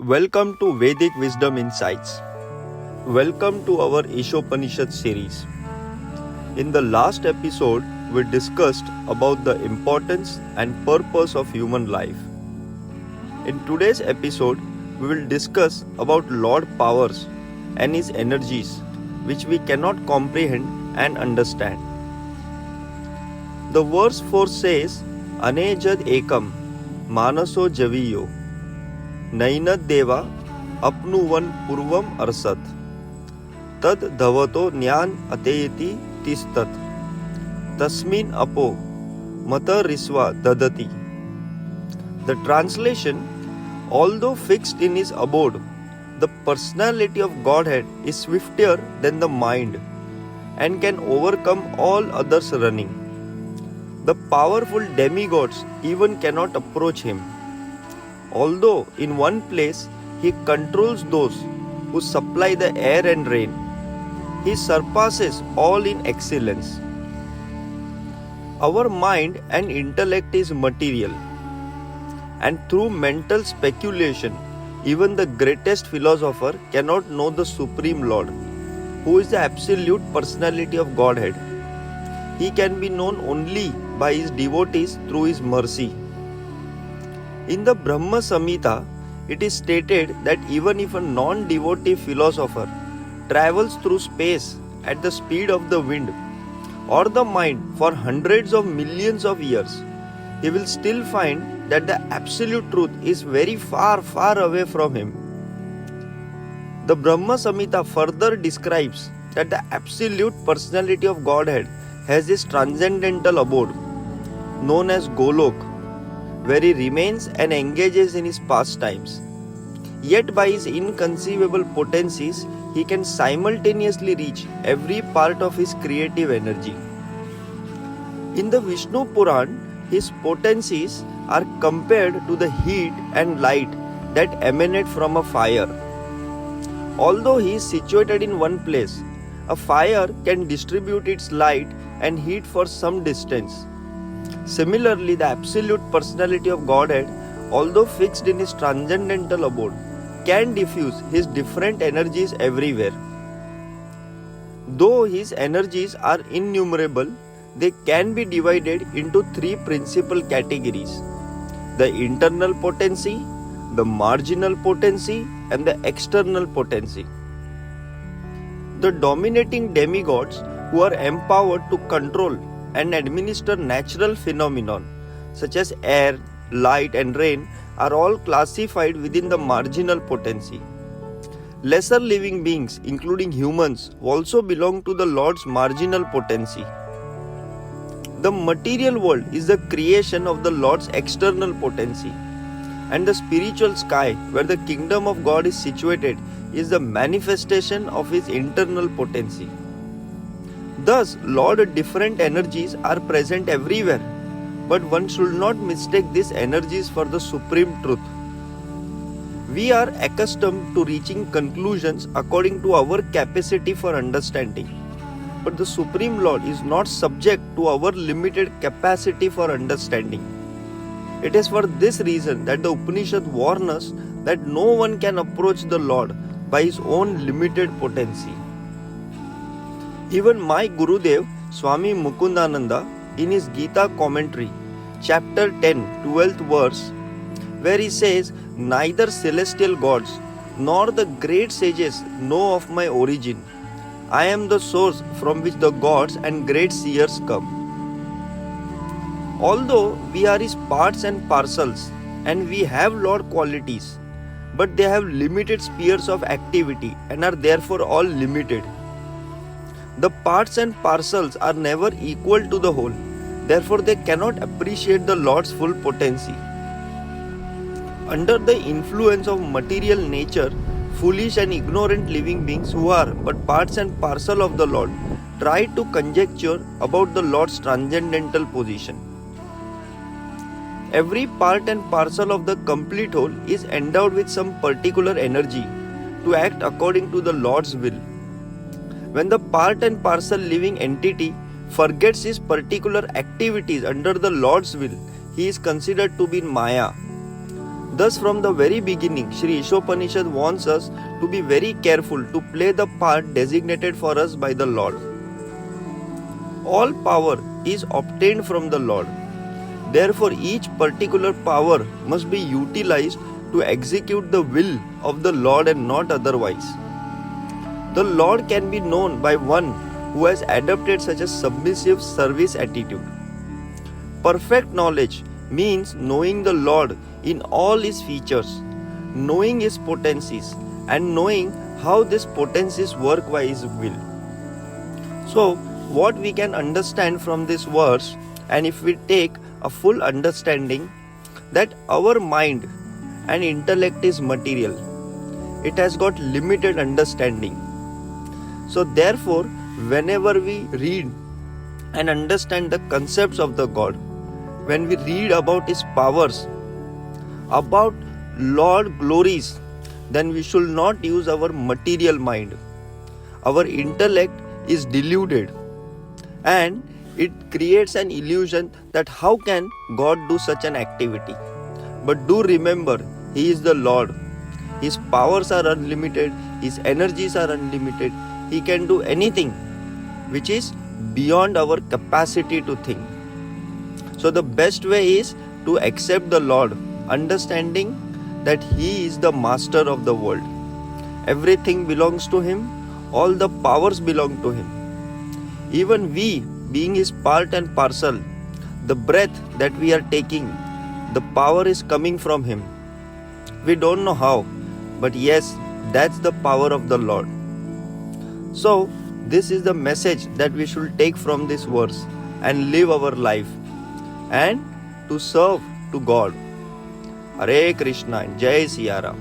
Welcome to Vedic Wisdom Insights. Welcome to our Isopanisad series. In the last episode, we discussed about the importance and purpose of human life. In today's episode, we will discuss about Lord powers and his energies, which we cannot comprehend and understand. The verse 4 says, Anejad ekam manaso javiyo नैनद देवा अपनुवन पूर्वम अर्सत तद धवतो ज्ञान अतेयति तिस्तत तस्मिन अपो मत रिस्वा ददति. The translation: although fixed in his abode, the personality of Godhead is swifter than the mind and can overcome all others running. The powerful demigods even cannot approach him. Although in one place he controls those who supply the air and rain, he surpasses all in excellence. Our mind and intellect is material, and through mental speculation, even the greatest philosopher cannot know the Supreme Lord, who is the absolute personality of Godhead. He can be known only by his devotees through his mercy. In the Brahma Samhita, it is stated that even if a non-devotee philosopher travels through space at the speed of the wind or the mind for hundreds of millions of years, he will still find that the absolute truth is very far, far away from him. The Brahma Samhita further describes that the absolute personality of Godhead has this transcendental abode known as Golok, where he remains and engages in his pastimes. Yet by his inconceivable potencies, he can simultaneously reach every part of his creative energy. In the Vishnu Puran, his potencies are compared to the heat and light that emanate from a fire. Although he is situated in one place, a fire can distribute its light and heat for some distance. Similarly, the absolute personality of Godhead, although fixed in his transcendental abode, can diffuse his different energies everywhere. Though his energies are innumerable, they can be divided into three principal categories: the internal potency, the marginal potency, and the external potency. The dominating demigods, who are empowered to control and administer natural phenomena such as air, light and rain, are all classified within the marginal potency. Lesser living beings, including humans, also belong to the Lord's marginal potency. The material world is the creation of the Lord's external potency, and the spiritual sky, where the kingdom of God is situated, is the manifestation of his internal potency. Thus, Lord, different energies are present everywhere, but one should not mistake these energies for the supreme truth. We are accustomed to reaching conclusions according to our capacity for understanding, but the Supreme Lord is not subject to our limited capacity for understanding. It is for this reason that the Upanishad warns us that no one can approach the Lord by his own limited potency. Even my Gurudev, Swami Mukundananda, in his Gita commentary, chapter 10, 12th verse, where he says, neither celestial gods nor the great sages know of my origin. I am the source from which the gods and great seers come. Although we are his parts and parcels, and we have Lord qualities, but they have limited spheres of activity and are therefore all limited. The parts and parcels are never equal to the whole, therefore they cannot appreciate the Lord's full potency. Under the influence of material nature, foolish and ignorant living beings who are but parts and parcel of the Lord try to conjecture about the Lord's transcendental position. Every part and parcel of the complete whole is endowed with some particular energy to act according to the Lord's will. When the part and parcel living entity forgets his particular activities under the Lord's will, he is considered to be in Maya. Thus, from the very beginning, Shri Isopanisad wants us to be very careful to play the part designated for us by the Lord. All power is obtained from the Lord. Therefore, each particular power must be utilized to execute the will of the Lord and not otherwise. The Lord can be known by one who has adopted such a submissive service attitude. Perfect knowledge means knowing the Lord in all his features, knowing his potencies, and knowing how these potencies work by his will. So, what we can understand from this verse, and if we take a full understanding, that our mind and intellect is material, it has got limited understanding. So therefore, whenever we read and understand the concepts of the God, when we read about his powers, about Lord glories, then we should not use our material mind. Our intellect is deluded and it creates an illusion that how can God do such an activity. But do remember, he is the Lord. His powers are unlimited, his energies are unlimited. He can do anything which is beyond our capacity to think. So the best way is to accept the Lord, understanding that he is the master of the world. Everything belongs to him, all the powers belong to him. Even we, being his part and parcel, the breath that we are taking, the power is coming from him. We don't know how, but yes, that's the power of the Lord. So, this is the message that we should take from this verse and live our life and to serve to God. Hare Krishna and Jai Siya Ram.